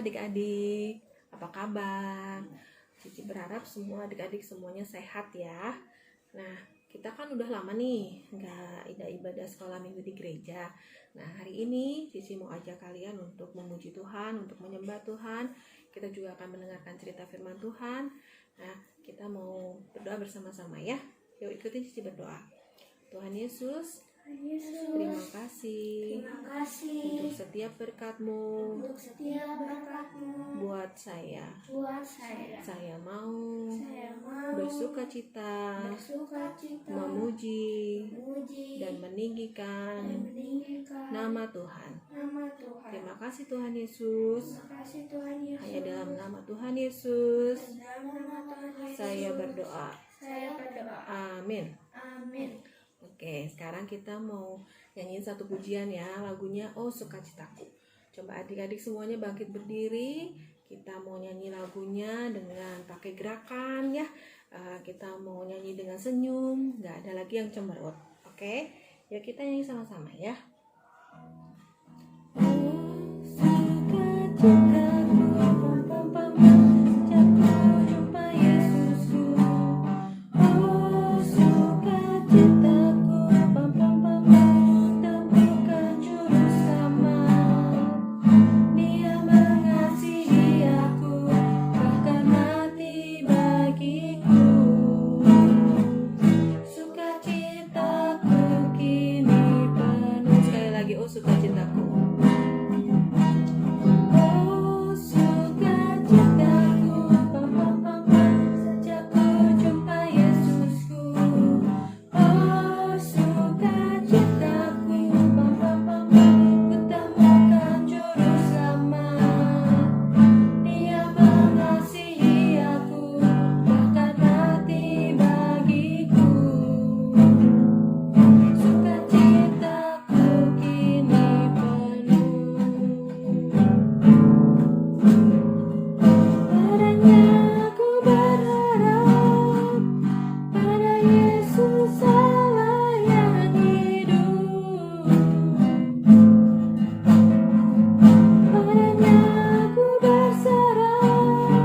adik-adik, apa kabar? Cici berharap semua adik-adik semuanya sehat ya. Nah, kita kan udah lama nih nggak ada ibadah sekolah minggu di gereja. Nah, hari ini Cici mau ajak kalian untuk memuji Tuhan, untuk menyembah Tuhan. Kita juga akan mendengarkan cerita firman Tuhan. Nah, kita mau berdoa bersama-sama ya. Yuk ikutin Cici berdoa. Tuhan Yesus, terima kasih untuk setiap berkat-Mu buat saya. Saya mau bersuka cita, memuji dan meninggikan nama Tuhan. Terima kasih Tuhan Yesus. Hanya dalam nama Tuhan Yesus saya berdoa. Amin. Oke, sekarang kita mau nyanyiin satu pujian ya, lagunya Oh Sukacitaku. Coba adik-adik semuanya bangkit berdiri. Kita mau nyanyi lagunya dengan pakai gerakan ya. Kita mau nyanyi dengan senyum, nggak ada lagi yang cemberut. Oke, yuk kita nyanyi sama-sama ya. Oh sukacitaku, sejak ku jumpa Yesusku. Oh sukacitaku, temukan juru selamat. Dia mengasihi aku, bahkan mati bagiku. Sukacitaku kini penuh. Sekali lagi, oh sukacitaku. Oh sukacitaku, sejak ku jumpa Yesusku. Oh sukacitaku, kutemukan juru selamat. Dia mengasihi aku, bahkan mati bagiku. Sukacitaku kini penuh. Padanya aku berharap, pada Yesus Allah yang hidup. Padanya aku berserah,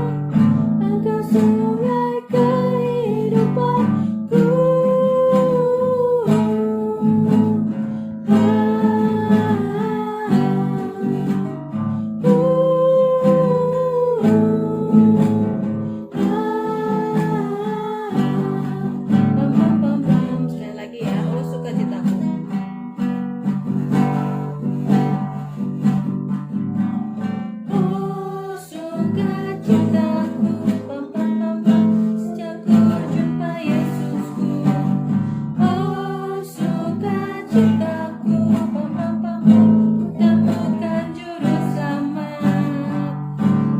Engkau sungai kehidupanku. Sekali lagi ya, oh sukacitaku. Oh sukacitaku, sejak ku jumpa Yesusku. Oh sukacitaku, temukan juru selamat.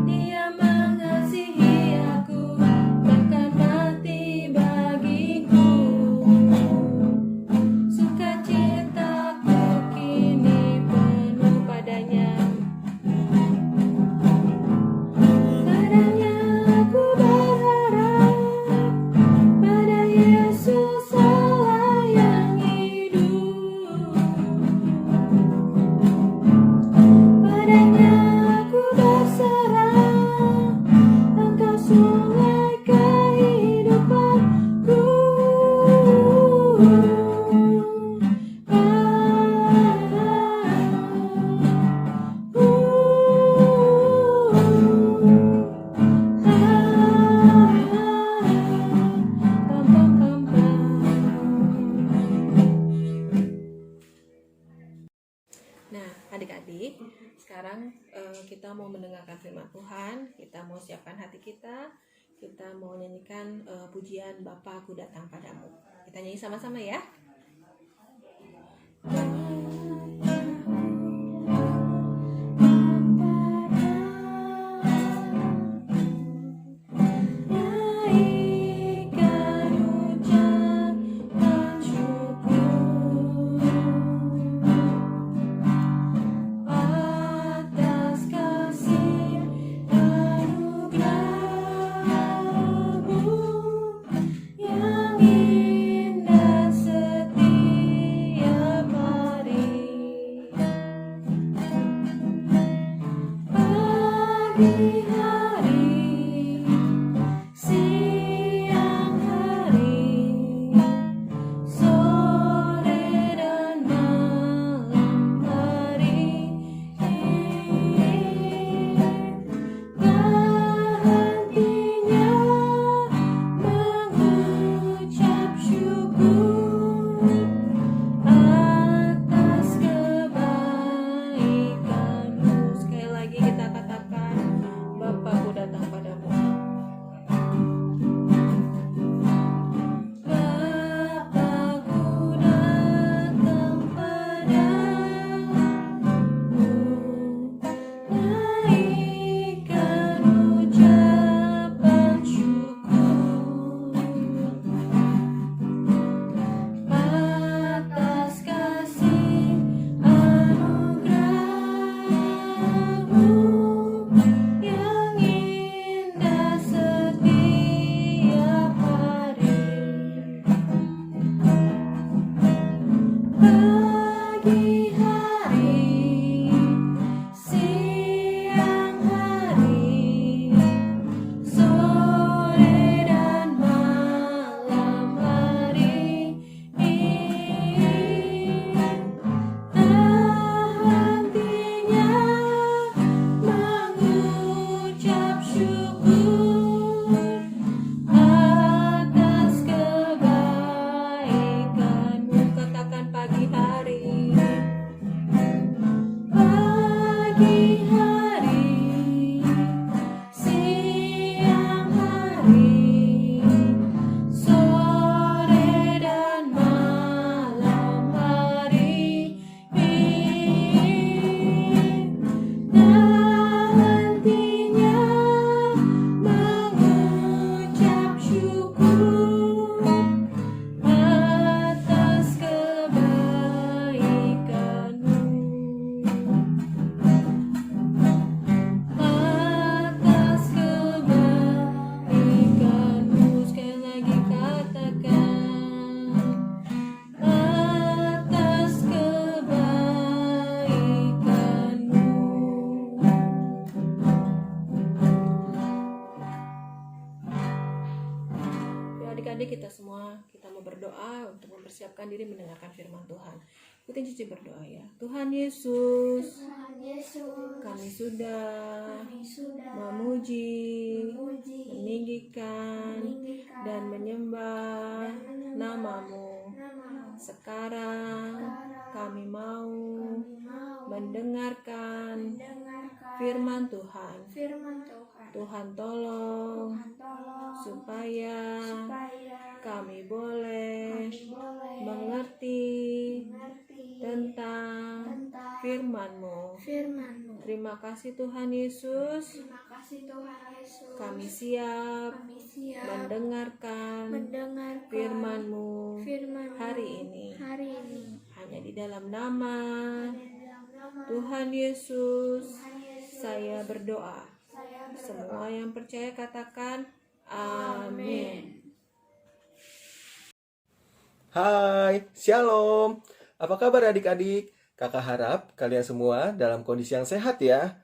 Dia mengasihi aku, bahkan mati bagiku. Sukacitaku kini penuh padanya. Padanya aku berharap, pada Yesus Allah yang hidup. Padanya aku berserah, Engkau sungai kehidupanku. Nah, adik-adik, sekarang kita mau mendengarkan firman Tuhan. Kita mau siapkan hati kita. Kita mau nyanyikan pujian Bapa Aku Datang Padamu. Kita nyanyi sama-sama ya. Naikkan ucapan syukur atas kasih anugerah-Mu yang indah setia. Adik-adik kita semua, kita mau berdoa untuk mempersiapkan diri mendengarkan firman Tuhan. Ikutin Cici berdoa ya. Tuhan Yesus, kami sudah memuji, meninggikan, dan menyembah namamu. Sekarang kami mau mendengarkan firman Tuhan. Tuhan tolong supaya kami boleh mengerti tentang firman-Mu. Terima kasih Tuhan Yesus. Kami siap mendengarkan firman-Mu hari ini. Hanya di dalam nama Tuhan Yesus saya berdoa. Semua yang percaya katakan amin. Hai, Shalom. Apa kabar adik-adik? Kakak harap kalian semua dalam kondisi yang sehat ya.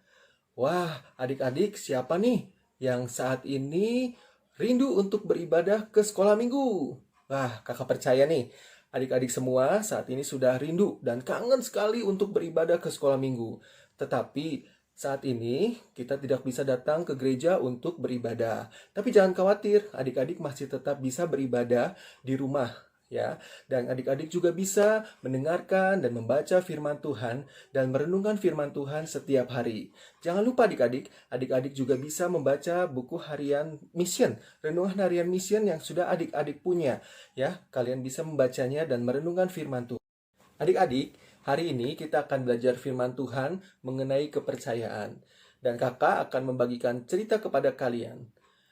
Wah, adik-adik siapa nih yang saat ini rindu untuk beribadah ke sekolah minggu? Wah, kakak percaya nih, adik-adik semua saat ini sudah rindu dan kangen sekali untuk beribadah ke sekolah minggu. Tetapi saat ini kita tidak bisa datang ke gereja untuk beribadah. Tapi jangan khawatir, adik-adik masih tetap bisa beribadah di rumah ya. Dan adik-adik juga bisa mendengarkan dan membaca firman Tuhan dan merenungkan firman Tuhan setiap hari. Jangan lupa adik-adik juga bisa membaca buku harian mission, renungan harian mission yang sudah adik-adik punya ya. Kalian bisa membacanya dan merenungkan firman Tuhan. Adik-adik, hari ini kita akan belajar firman Tuhan mengenai kepercayaan. Dan kakak akan membagikan cerita kepada kalian.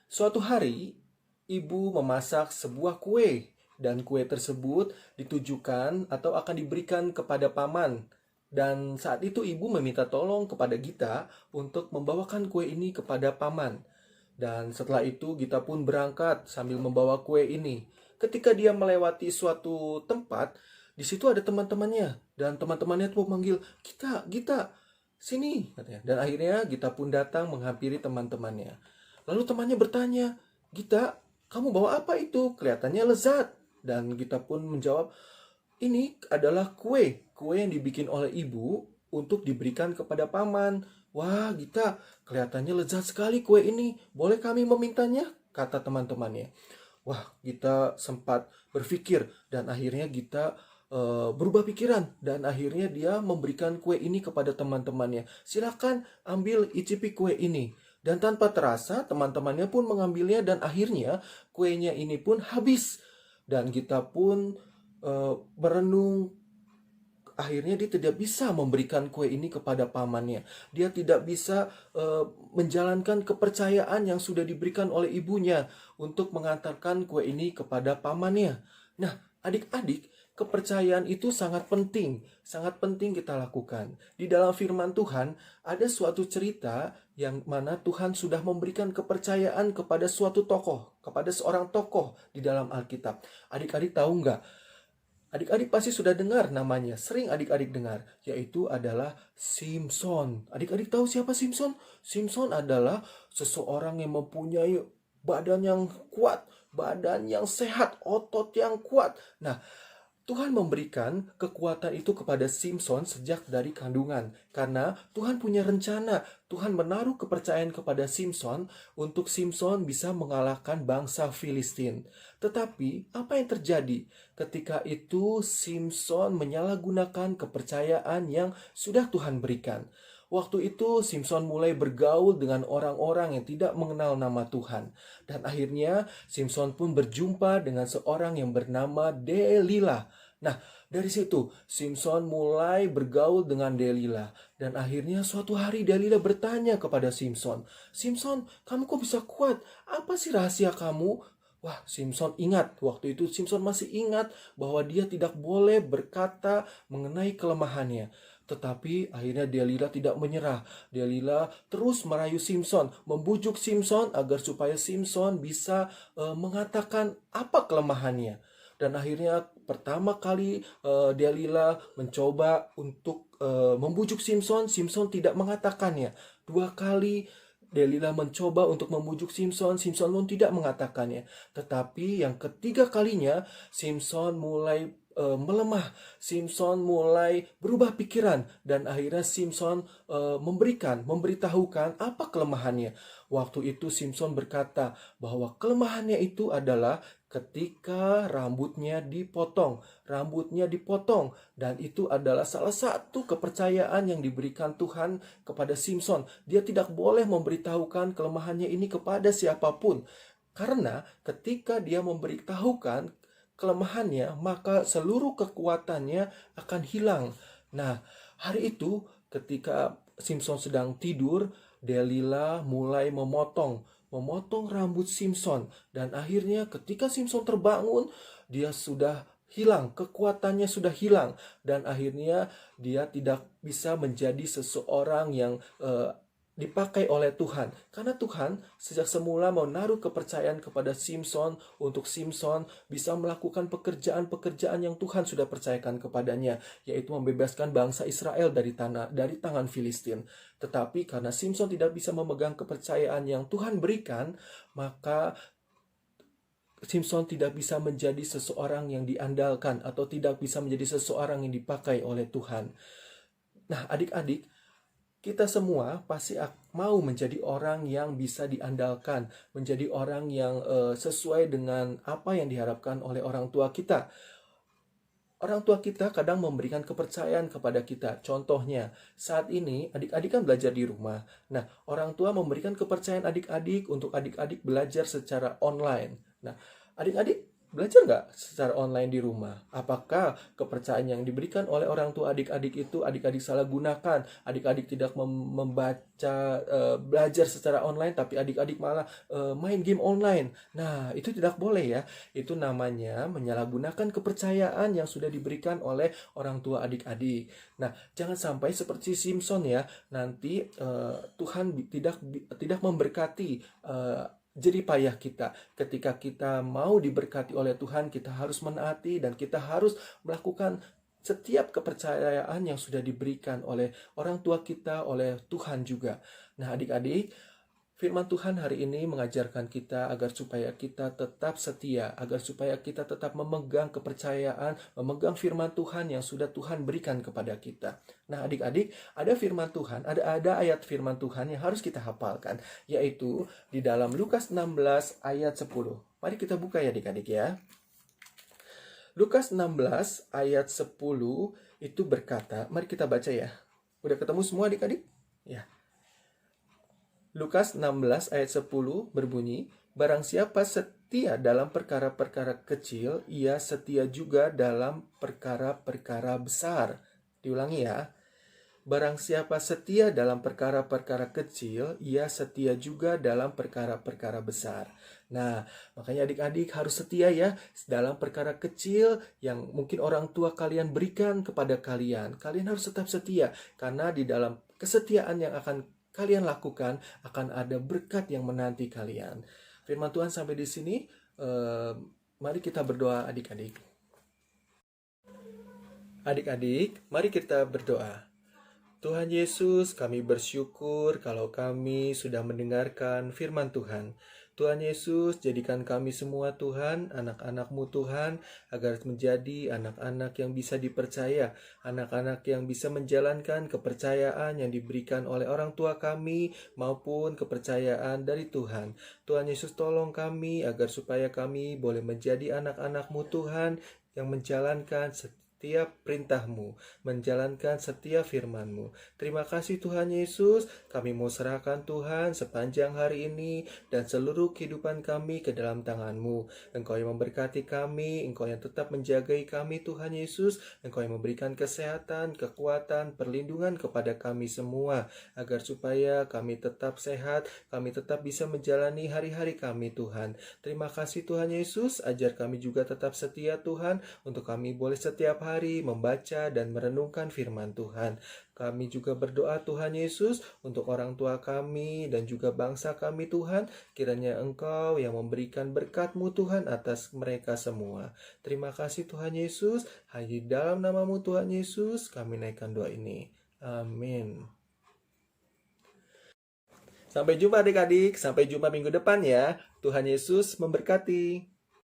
Suatu hari, ibu memasak sebuah kue. Dan kue tersebut ditujukan atau akan diberikan kepada paman. Dan saat itu ibu meminta tolong kepada Gita untuk membawakan kue ini kepada paman. Dan setelah itu Gita pun berangkat sambil membawa kue ini. Ketika dia melewati suatu tempat, di situ ada teman-temannya dan teman-temannya tuh memanggil, Gita, sini katanya. Dan akhirnya Gita pun datang menghampiri teman-temannya. Lalu temannya bertanya, Gita, kamu bawa apa itu? Kelihatannya lezat. Dan Gita pun menjawab, ini adalah kue yang dibikin oleh ibu untuk diberikan kepada paman. Wah, Gita, kelihatannya lezat sekali kue ini. Boleh kami memintanya? Kata teman-temannya. Wah, Gita sempat berpikir dan akhirnya Gita berubah pikiran dan akhirnya dia memberikan kue ini kepada teman-temannya. Silakan ambil icipi kue ini. Dan tanpa terasa teman-temannya pun mengambilnya dan akhirnya kuenya ini pun habis. Dan Gita pun merenung, akhirnya dia tidak bisa memberikan kue ini kepada pamannya. Dia tidak bisa menjalankan kepercayaan yang sudah diberikan oleh ibunya untuk mengantarkan kue ini kepada pamannya. Nah, adik-adik, kepercayaan itu sangat penting kita lakukan. Di dalam firman Tuhan, ada suatu cerita yang mana Tuhan sudah memberikan kepercayaan kepada suatu tokoh, kepada seorang tokoh di dalam Alkitab. Adik-adik tahu nggak? Adik-adik pasti sudah dengar namanya, sering adik-adik dengar, yaitu adalah Simson. Adik-adik tahu siapa Simson? Simson adalah seseorang yang mempunyai badan yang kuat, badan yang sehat, otot yang kuat. Nah, Tuhan memberikan kekuatan itu kepada Simson sejak dari kandungan. Karena Tuhan punya rencana. Tuhan menaruh kepercayaan kepada Simson untuk Simson bisa mengalahkan bangsa Filistin. Tetapi apa yang terjadi? Ketika itu Simson menyalahgunakan kepercayaan yang sudah Tuhan berikan. Waktu itu Simson mulai bergaul dengan orang-orang yang tidak mengenal nama Tuhan. Dan akhirnya Simson pun berjumpa dengan seorang yang bernama Delila. Nah, dari situ Simson mulai bergaul dengan Delila. Dan akhirnya suatu hari Delila bertanya kepada Simson, Simson, kamu kok bisa kuat? Apa sih rahasia kamu? Wah, Simson ingat, waktu itu Simson masih ingat bahwa dia tidak boleh berkata mengenai kelemahannya. Tetapi akhirnya Delila tidak menyerah. Delila terus merayu Simson, membujuk Simson agar supaya Simson bisa mengatakan apa kelemahannya. Dan akhirnya pertama kali Delila mencoba untuk membujuk Simson, Simson tidak mengatakannya. Dua kali Delila mencoba untuk membujuk Simson, Simson pun tidak mengatakannya. Tetapi yang ketiga kalinya, Simson mulai melemah. Simson mulai berubah pikiran dan akhirnya Simson memberitahukan apa kelemahannya. Waktu itu Simson berkata bahwa kelemahannya itu adalah ketika rambutnya dipotong. Rambutnya dipotong dan itu adalah salah satu kepercayaan yang diberikan Tuhan kepada Simson. Dia tidak boleh memberitahukan kelemahannya ini kepada siapapun. Karena ketika dia memberitahukan kelemahannya, maka seluruh kekuatannya akan hilang. Nah, hari itu ketika Simson sedang tidur, Delila mulai memotong rambut Simson. Dan akhirnya ketika Simson terbangun, dia sudah hilang, kekuatannya sudah hilang. Dan akhirnya dia tidak bisa menjadi seseorang yang dipakai oleh Tuhan. Karena Tuhan sejak semula menaruh kepercayaan kepada Simson untuk Simson bisa melakukan pekerjaan-pekerjaan yang Tuhan sudah percayakan kepadanya, yaitu membebaskan bangsa Israel dari tangan Filistin. Tetapi karena Simson tidak bisa memegang kepercayaan yang Tuhan berikan, maka Simson tidak bisa menjadi seseorang yang diandalkan atau tidak bisa menjadi seseorang yang dipakai oleh Tuhan. Nah, adik-adik, kita semua pasti mau menjadi orang yang bisa diandalkan, menjadi orang yang sesuai dengan apa yang diharapkan oleh orang tua kita. Orang tua kita kadang memberikan kepercayaan kepada kita. Contohnya, saat ini adik-adik kan belajar di rumah. Nah, orang tua memberikan kepercayaan adik-adik untuk adik-adik belajar secara online. Nah, adik-adik belajar nggak secara online di rumah? Apakah kepercayaan yang diberikan oleh orang tua adik-adik itu adik-adik salah gunakan? Adik-adik tidak membaca, belajar secara online, tapi adik-adik malah main game online. Nah, itu tidak boleh ya. Itu namanya menyalahgunakan kepercayaan yang sudah diberikan oleh orang tua adik-adik. Nah, jangan sampai seperti Simson ya. Nanti Tuhan tidak memberkati jerih payah kita. Ketika kita mau diberkati oleh Tuhan, kita harus menaati dan kita harus melakukan setiap kepercayaan yang sudah diberikan oleh orang tua kita, oleh Tuhan juga. Nah, adik-adik, firman Tuhan hari ini mengajarkan kita agar supaya kita tetap setia, agar supaya kita tetap memegang kepercayaan, memegang firman Tuhan yang sudah Tuhan berikan kepada kita. Nah, adik-adik, ada firman Tuhan, ada ayat firman Tuhan yang harus kita hafalkan, yaitu di dalam Lukas 16 ayat 10. Mari kita buka ya adik-adik ya. Lukas 16 ayat 10 itu berkata, mari kita baca ya. Udah ketemu semua adik-adik? Ya. Lukas 16 ayat 10 berbunyi, barang siapa setia dalam perkara-perkara kecil, ia setia juga dalam perkara-perkara besar. Diulangi ya. Barang siapa setia dalam perkara-perkara kecil, ia setia juga dalam perkara-perkara besar. Nah, makanya adik-adik harus setia ya dalam perkara kecil yang mungkin orang tua kalian berikan kepada kalian. Kalian harus tetap setia, karena di dalam kesetiaan yang akan kalian lakukan akan ada berkat yang menanti kalian. Firman Tuhan sampai di sini. Mari kita berdoa adik-adik. Adik-adik, mari kita berdoa. Tuhan Yesus, kami bersyukur kalau kami sudah mendengarkan firman Tuhan. Tuhan Yesus, jadikan kami semua Tuhan, anak-anak-Mu Tuhan, agar menjadi anak-anak yang bisa dipercaya, anak-anak yang bisa menjalankan kepercayaan yang diberikan oleh orang tua kami, maupun kepercayaan dari Tuhan. Tuhan Yesus, tolong kami agar supaya kami boleh menjadi anak-anak-Mu Tuhan, yang menjalankan setiap perintah-Mu, menjalankan setiap firman-Mu. Terima kasih Tuhan Yesus, kami mau serahkan Tuhan sepanjang hari ini dan seluruh kehidupan kami ke dalam tangan-Mu. Engkau yang memberkati kami, Engkau yang tetap menjagai kami Tuhan Yesus, Engkau yang memberikan kesehatan, kekuatan, perlindungan kepada kami semua, agar supaya kami tetap sehat, kami tetap bisa menjalani hari-hari kami Tuhan. Terima kasih Tuhan Yesus, ajar kami juga tetap setia Tuhan, untuk kami boleh setiap hari membaca dan merenungkan firman Tuhan. Kami juga berdoa Tuhan Yesus untuk orang tua kami dan juga bangsa kami Tuhan. Kiranya Engkau yang memberikan berkat-Mu Tuhan atas mereka semua. Terima kasih Tuhan Yesus. Hanya dalam nama-Mu Tuhan Yesus kami naikkan doa ini. Amin. Sampai jumpa adik-adik. Sampai jumpa minggu depan ya. Tuhan Yesus memberkati.